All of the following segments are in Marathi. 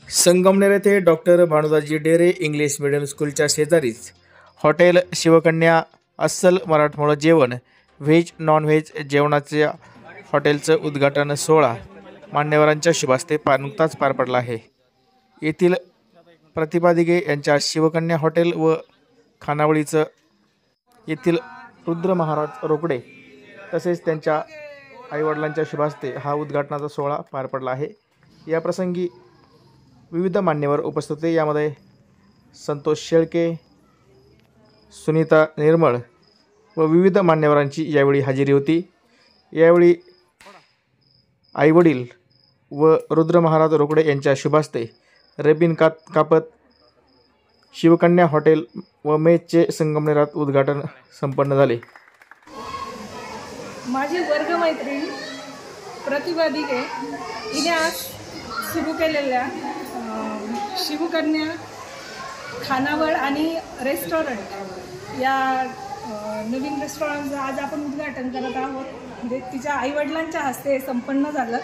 संगमनेर येथे डॉक्टर भानुदाजी डेरे इंग्लिश मीडियम स्कूलच्या शेजारीच हॉटेल शिवकन्या अस्सल मराठमोळं जेवण व्हेज नॉन व्हेज जेवणाच्या हॉटेलचं उद्घाटन सोहळा मान्यवरांच्या शुभास्ते नुकताच पार पडला आहे। येथील प्रतिभा दिघे यांच्या शिवकन्या हॉटेल व खानावळीचं येथील रुद्र महाराज रोकडे तसेच त्यांच्या आईवडिलांच्या शुभास्ते हा उद्घाटनाचा सोहळा पार पडला आहे। या प्रसंगी विविध मान्यवर उपस्थित होते। यामध्ये संतोष शेळके, सुनीता निर्मळ व विविध मान्यवरांची यावेळी हजेरी होती। यावेळी आईवडील व रुद्र महाराज रोकडे यांच्या शुभास्ते रेबिन कापत शिवकन्या हॉटेल व मेसचे संगमनेरात उद्घाटन संपन्न झाले। माझी वर्गमैत्रीण प्रतिभा दिघे हिने आज सुरू केलेल्या शिवकन्या खानावळ आणि रेस्टॉरंट या नवीन रेस्टॉरंटचं आज आपण उद्घाटन करत आहोत। म्हणजे तिच्या आईवडिलांच्या हस्ते संपन्न झालं,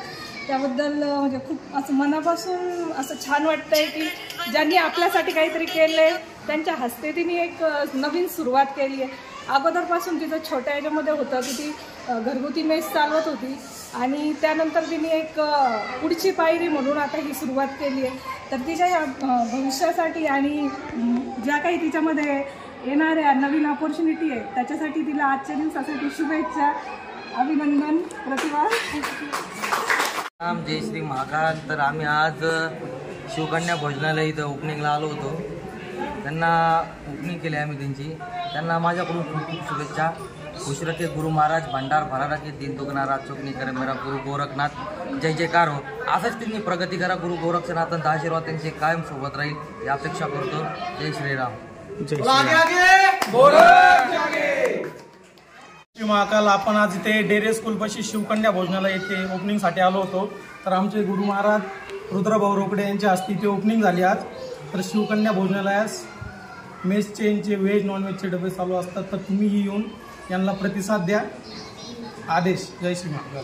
त्याबद्दल म्हणजे खूप असं मनापासून असं छान वाटतंय की ज्यांनी आपल्यासाठी काहीतरी केले त्यांच्या हस्ते तिने एक नवीन सुरुवात केली आहे। अगोदरपासून तिचं छोट्या ह्याच्यामध्ये होतं की ती घरगुती मेस चालवत होती आणि त्यानंतर तिने एक पुढची पायरी म्हणून आता ही सुरुवात केली आहे। तर तिच्या या भविष्यासाठी आणि ज्या काही तिच्यामध्ये येणाऱ्या नवीन अपॉर्च्युनिटी आहे त्याच्यासाठी तिला आजच्या दिवसासाठी शुभेच्छा, अभिनंदन। प्रतिभा जय श्री महाकाल। तर आम्ही आज शिवकन्या भोजनालय इथं ओपनिंगला आलो होतो। त्यांना ओपनिंग केली आम्ही त्यांना माझ्याकडून खूप खूप शुभेच्छा। खुश रखे गुरु महाराज भंडार भरा रखे दिन दुगना रात चुकनी करे मेरा गुरु गोरखनाथ जय जयकार हो। असंच त्यांनी प्रगती करा, गुरु गोरक्षनाथांचा आशीर्वाद त्यांचे कायम सोबत राहील ही अपेक्षा करतो। जय श्रीराम। जय श्री महाकाल। आपण आज इथे डेरे स्कूल पाशी शिवकन्या भोजनालय येथे ओपनिंगसाठी आलो होतो। तर आमचे गुरु महाराज रुद्रभाऊ रोकडे यांच्या हस्ते इथे ओपनिंग झाली आज। तर शिवकन्या भोजनालयास मेस चेनचे व्हेज नॉन व्हेजचे डबे चालू असतात, तर तुम्हीही येऊन यांना प्रतिसाद द्या। आदेश। जय श्री महाकाल।